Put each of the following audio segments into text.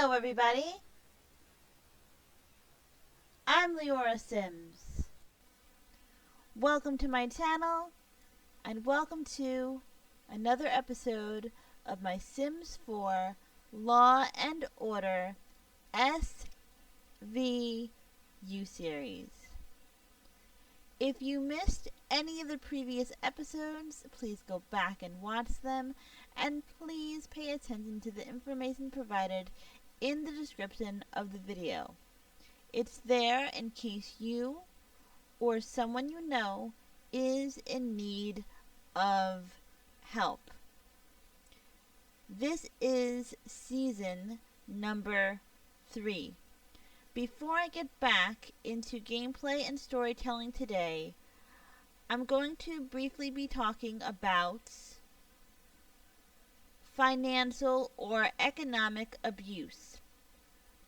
Hello everybody, I'm Leora Sims. Welcome to my channel and welcome to another episode of my Sims 4 Law and Order SVU series. If you missed any of the previous episodes, please go back and watch them, and please pay attention to the information provided in the description of the video. It's there in case you or someone you know is in need of help. This is season number 3. Before I get back into gameplay and storytelling today, I'm going to briefly be talking about financial or economic abuse.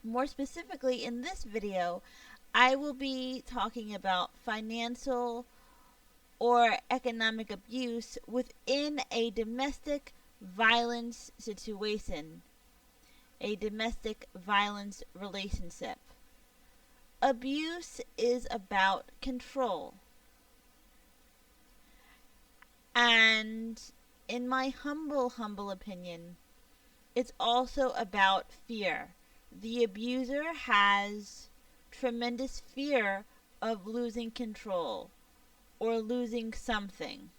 More specifically, in this video, I will be talking about financial or economic abuse within a domestic violence situation, a domestic violence relationship. Abuse is about control. And in my humble opinion, it's also about fear. The abuser has tremendous fear of losing control or losing something.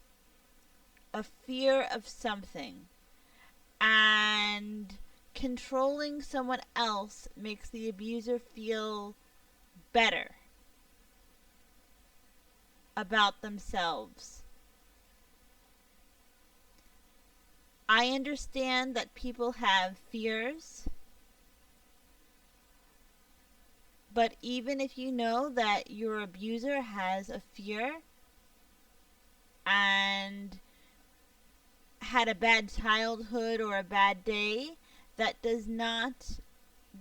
A fear of something. And controlling someone else makes the abuser feel better about themselves. I understand that people have fears, but even if you know that your abuser has a fear and had a bad childhood or a bad day, that does not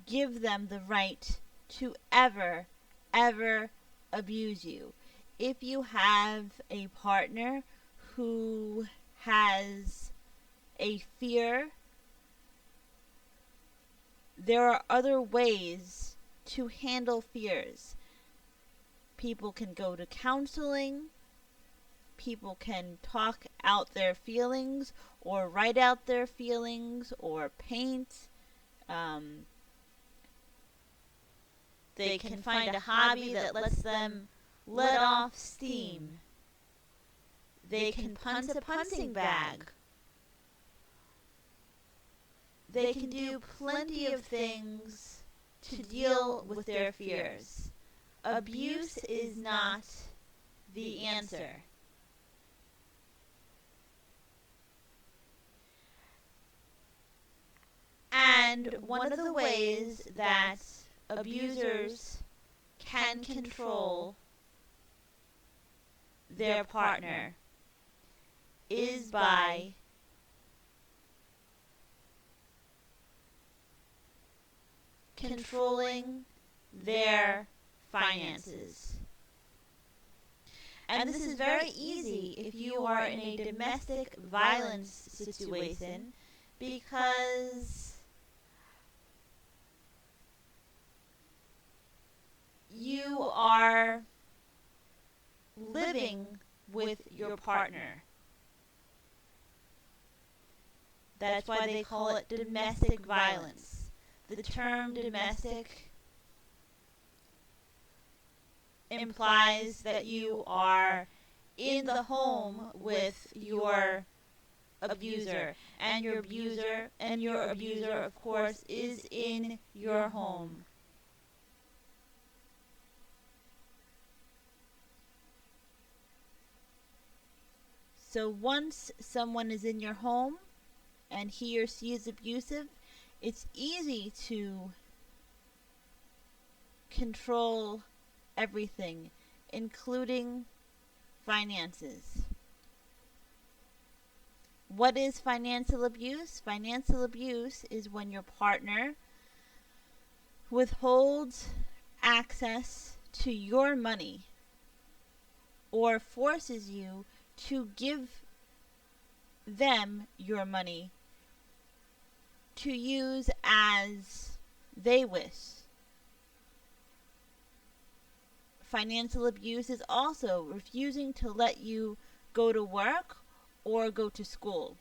give them the right to ever abuse you. If you have a partner who has a fear, there are other ways to handle fears. People can go to counseling, people can talk out their feelings or write out their feelings or paint. They can find a hobby that lets them let off steam. They can punt a punching bag. They can do plenty of things to deal with their fears. Abuse is not the answer. And one of the ways that abusers can control their partner is by controlling their finances. And this is very easy if you are in a domestic violence situation, because you are living with your partner. That's why they call it domestic violence. The term domestic implies that you are in the home with your abuser, and your abuser of course is in your home. So once someone is in your home and he or she is abusive, it's easy to control everything, including finances. What is financial abuse? Financial abuse is when your partner withholds access to your money or forces you to give them your money to use as they wish. Financial abuse is also refusing to let you go to work or go to school.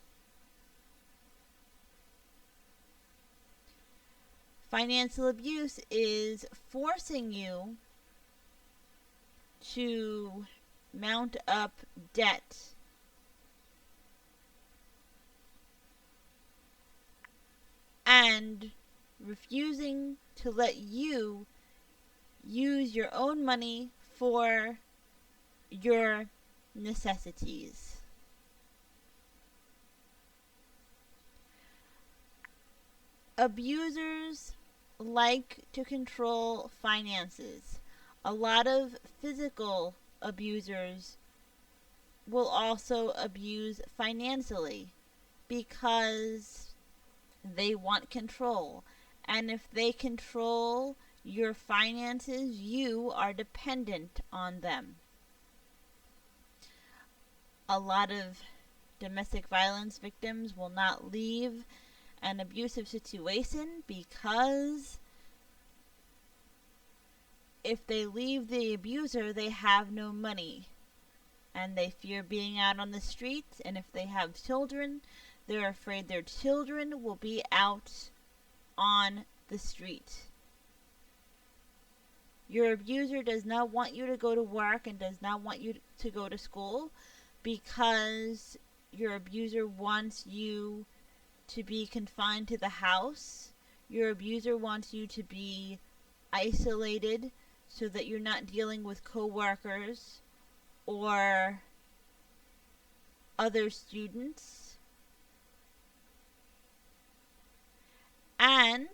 Financial abuse is forcing you to mount up debt and refusing to let you use your own money for your necessities. Abusers like to control finances. A lot of physical abusers will also abuse financially because they want control. And if they control your finances, you are dependent on them. A lot of domestic violence victims will not leave an abusive situation because if they leave the abuser, they have no money. And they fear being out on the streets, and if they have children, they're afraid their children will be out on the street. Your abuser does not want you to go to work and does not want you to go to school because your abuser wants you to be confined to the house. Your abuser wants you to be isolated so that you're not dealing with coworkers or other students. And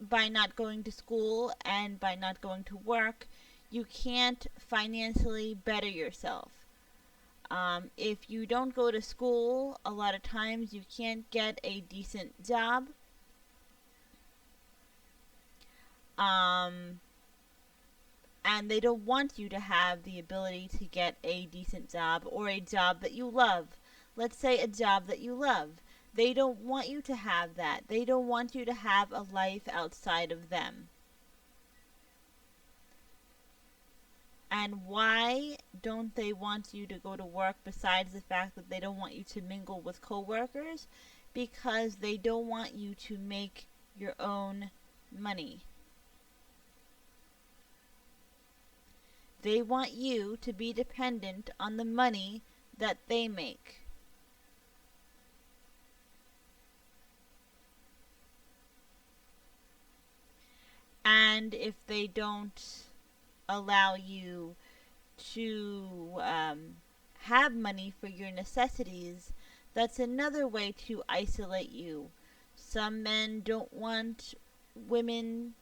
by not going to school and by not going to work, you can't financially better yourself. If you don't go to school, a lot of times you can't get a decent job. And they don't want you to have the ability to get a decent job or a job that you love. Let's say a job that you love. They don't want you to have that. They don't want you to have a life outside of them. And why don't they want you to go to work besides the fact that they don't want you to mingle with coworkers? Because they don't want you to make your own money. They want you to be dependent on the money that they make. And if they don't allow you to have money for your necessities, that's another way to isolate you. Some men don't want women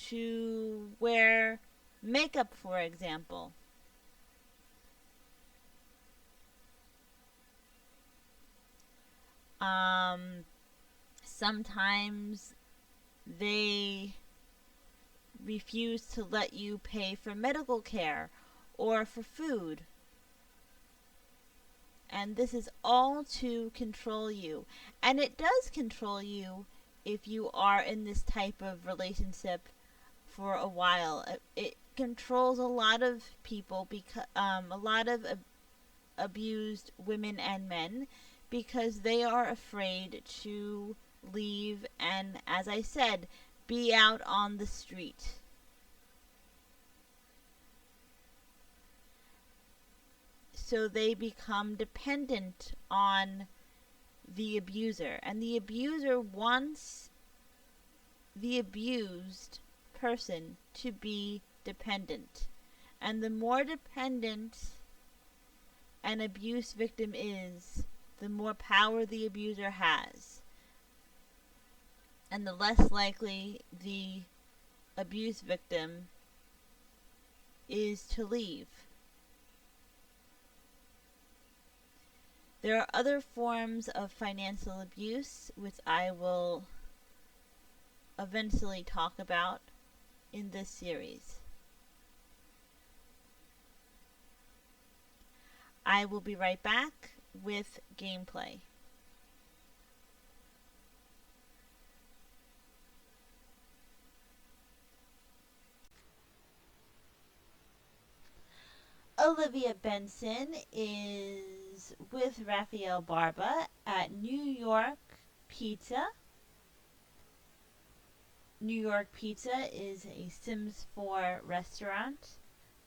to wear makeup, for example. Sometimes they refuse to let you pay for medical care or for food. And this is all to control you. And it does control you if you are in this type of relationship for a while. It controls a lot of people, because a lot of abused women and men, because they are afraid to leave and, as I said, be out on the street. So they become dependent on the abuser, and the abuser wants the abused person to be dependent. And the more dependent an abuse victim is, the more power the abuser has. And the less likely the abuse victim is to leave. There are other forms of financial abuse which I will eventually talk about in this series. I will be right back with gameplay. Olivia Benson is with Rafael Barba at New York Pizza. New York Pizza is a Sims 4 restaurant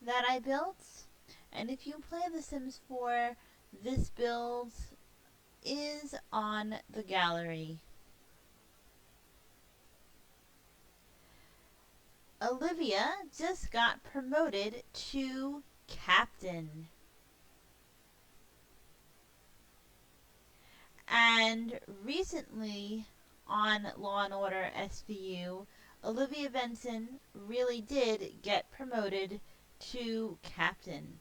that I built. And if you play The Sims 4, this build is on the gallery. Olivia just got promoted to captain. And recently on Law & Order SVU, Olivia Benson really did get promoted to captain.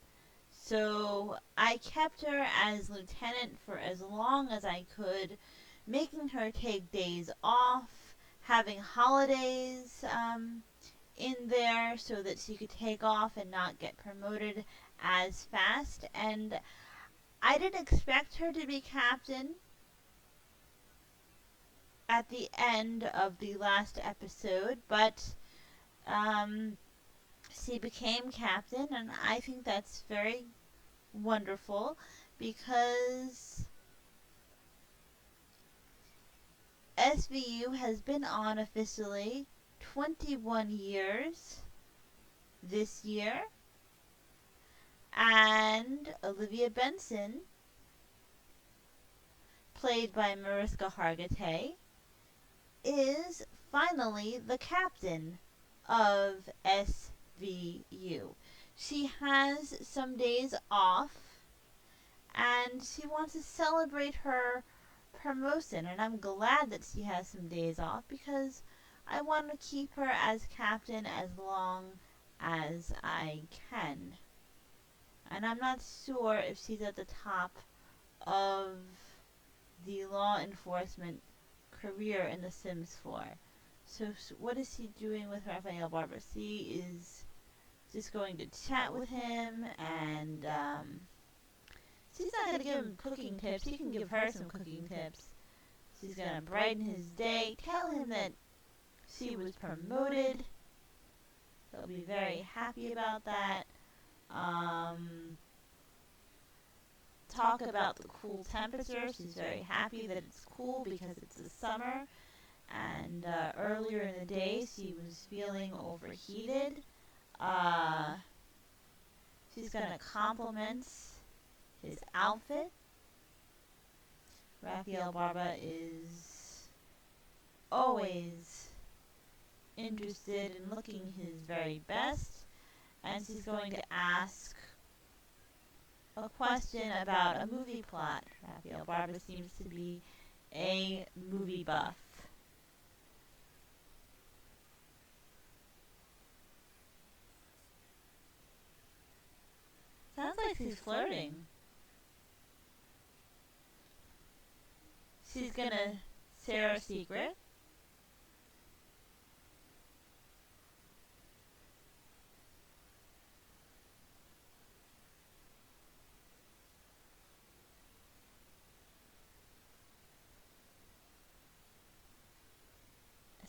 So I kept her as lieutenant for as long as I could, making her take days off, having holidays in there so that she could take off and not get promoted as fast. And I didn't expect her to be captain at the end of the last episode, but she became captain, and I think that's very wonderful because SVU has been on officially 21 years this year, and Olivia Benson, played by Mariska Hargitay, is finally the captain of SVU. She has some days off, and she wants to celebrate her promotion, and I'm glad that she has some days off because I want to keep her as captain as long as I can. And I'm not sure if she's at the top of the law enforcement career in The Sims 4. So what is she doing with Rafael Barba? She is just going to chat with him, and she's not going to give him cooking tips. He can give her some cooking tips. She's going to brighten his day, tell him that she was promoted. He'll be very happy about that. Talk about the cool temperature. She's very happy that it's cool because it's the summer. And earlier in the day, she was feeling overheated. She's going to compliment his outfit. Rafael Barba is always interested in looking his very best. And she's going to ask a question about a movie plot. Rafael Barba seems to be a movie buff. Sounds like she's flirting. She's gonna share a secret.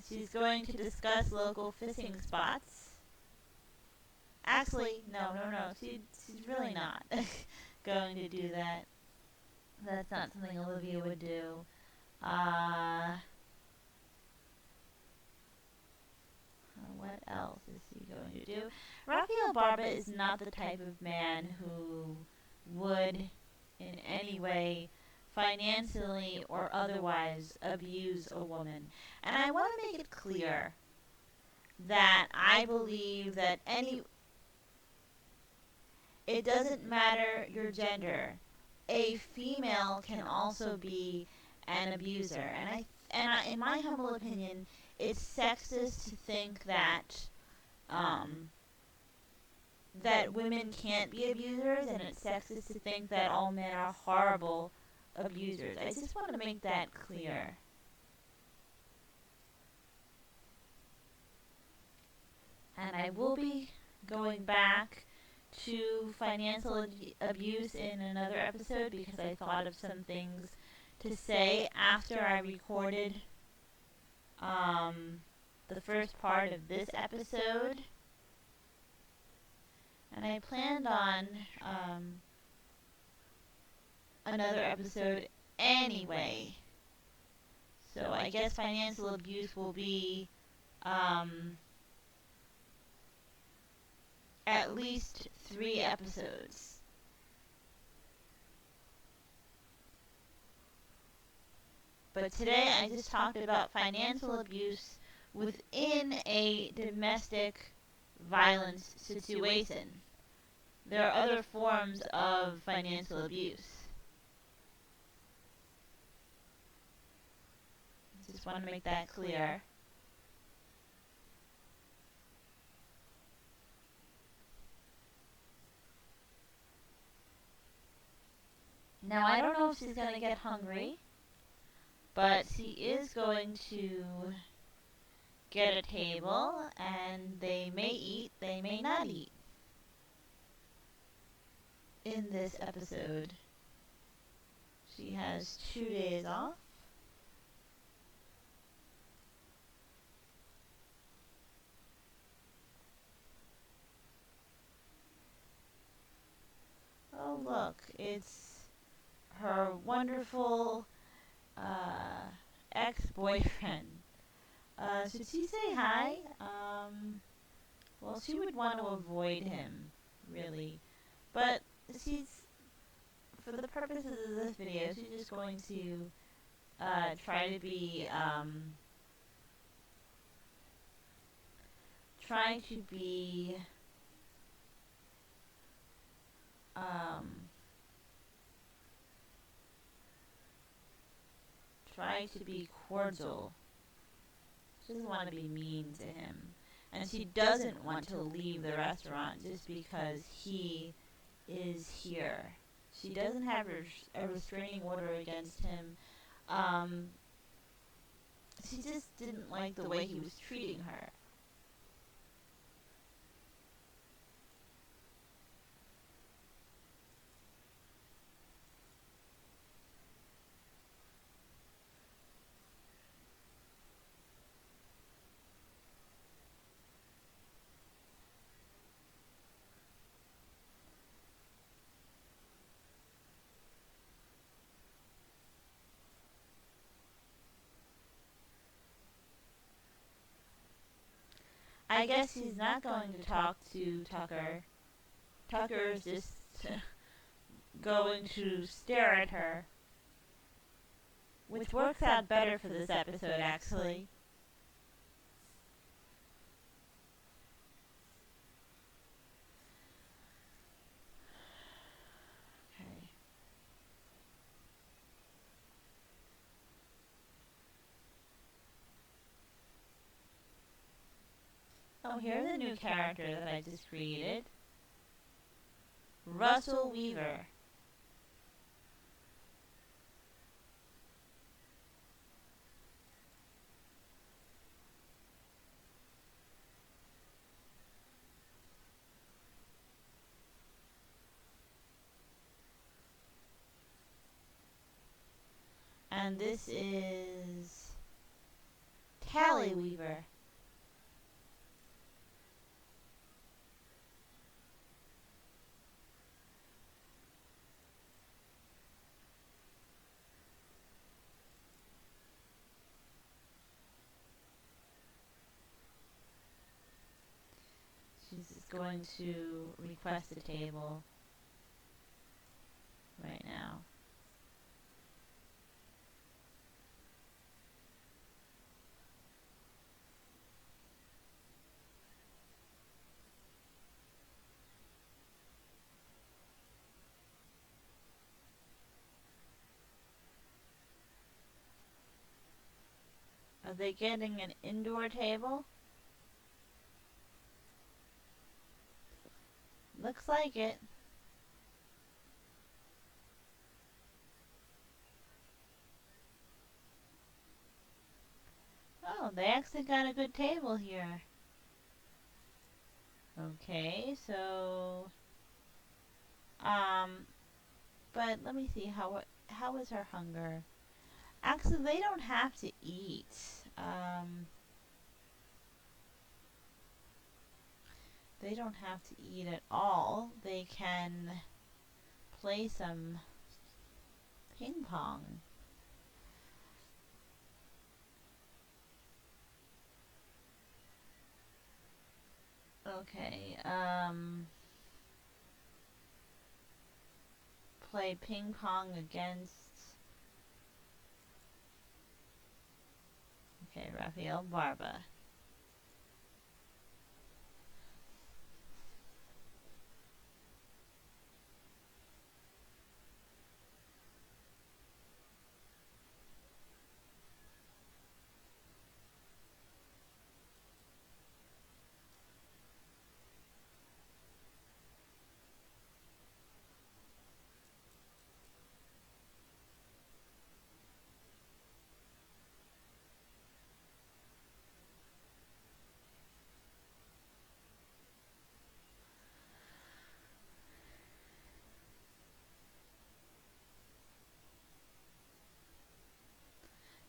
She's going to discuss local fishing spots. Actually, no. She's really not going to do that. That's not something Olivia would do. What else is he going to do? Rafael Barba is not the type of man who would in any way financially or otherwise abuse a woman. And I want to make it clear that I believe that it doesn't matter your gender. A female can also be an abuser. And in my humble opinion, it's sexist to think that that women can't be abusers, and it's sexist to think that all men are horrible abusers. I just want to make that clear. And I will be going back to financial abuse in another episode because I thought of some things to say after I recorded the first part of this episode. And I planned on another episode anyway. So I guess financial abuse will be at least 3 episodes. But today I just talked about financial abuse within a domestic violence situation. There are other forms of financial abuse. Just want to make that clear. Now I don't know if she's going to get hungry, but she is going to get a table, and they may eat, they may not eat in this episode. She has 2 days off. Oh look, it's her wonderful ex-boyfriend. Should she say hi? Well, she would want to avoid him, really. But she's, for the purposes of this video, she's just going to try to be, try to be, try to be cordial. She doesn't want to be mean to him. And she doesn't want to leave the restaurant just because he is here. She doesn't have a restraining order against him. She just didn't like the way he was treating her. I guess he's not going to talk to Tucker. Tucker is just going to stare at her, which works out better for this episode, actually. Okay. Oh, here's a new character that I just created. Russell Weaver. And this is Tally Weaver. She's just going to request a table right now. Are they getting an indoor table? Looks like it. Oh, they actually got a good table here. Okay, so but let me see, how is her hunger? Actually, they don't have to they don't have to eat at all. They can play some ping pong. Okay, play ping pong against, okay, Rafael Barba.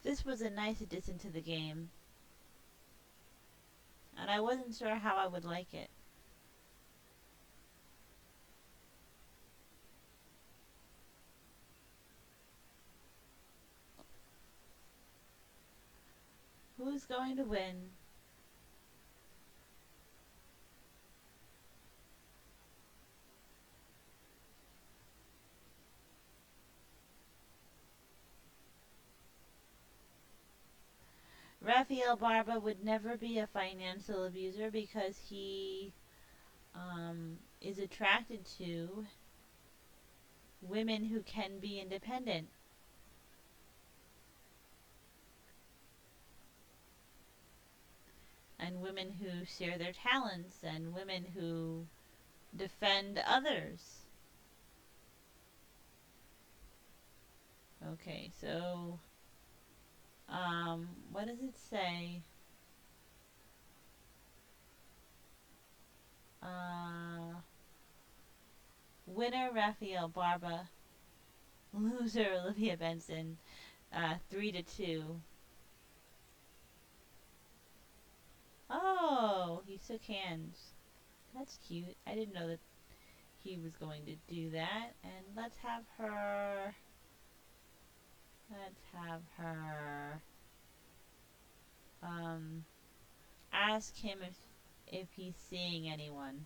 This was a nice addition to the game, and I wasn't sure how I would like it. Who's going to win? Rafael Barba would never be a financial abuser because he is attracted to women who can be independent. And women who share their talents, and women who defend others. Okay, so what does it say? Winner Rafael Barba, loser Olivia Benson, 3-2. Oh, he shook hands. That's cute. I didn't know that he was going to do that. And let's have her. Ask him if he's seeing anyone.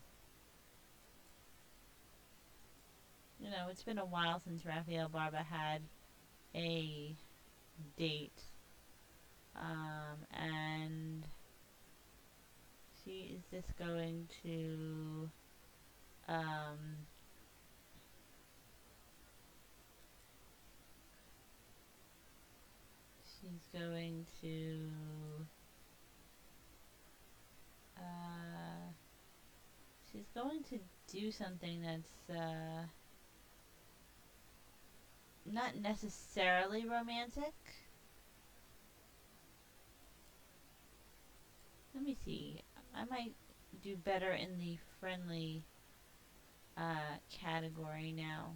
You know, it's been a while since Rafael Barba had a date. And she is just going to she's going to do something that's not necessarily romantic. Let me see. I might do better in the friendly category now.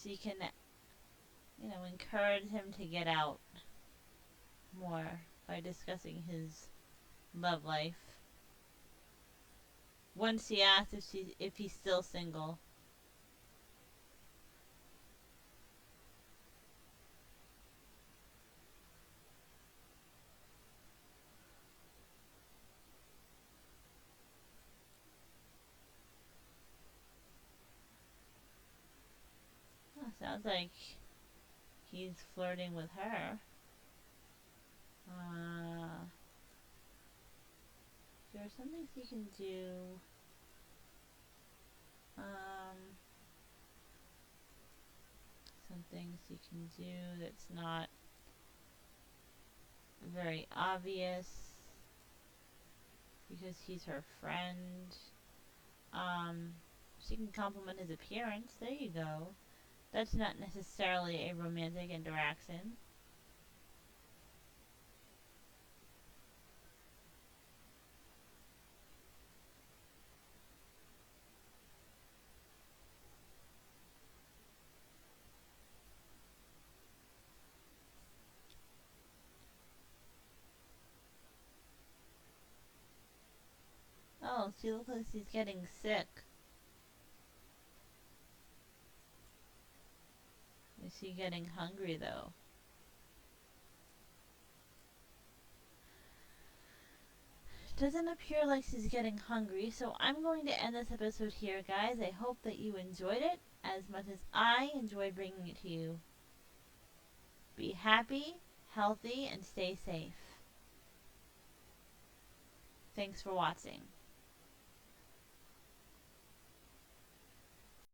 She can, you know, encourage him to get out more by discussing his love life. Once she asks if he's still single. Oh, sounds like he's flirting with her. There are some things he can do. Some things he can do that's not very obvious because he's her friend. She can compliment his appearance. There you go. That's not necessarily a romantic interaction. else. He looks like he's getting sick. Is he getting hungry though? Doesn't appear like she's getting hungry, so I'm going to end this episode here, guys. I hope that you enjoyed it as much as I enjoyed bringing it to you. Be happy, healthy, and stay safe. Thanks for watching.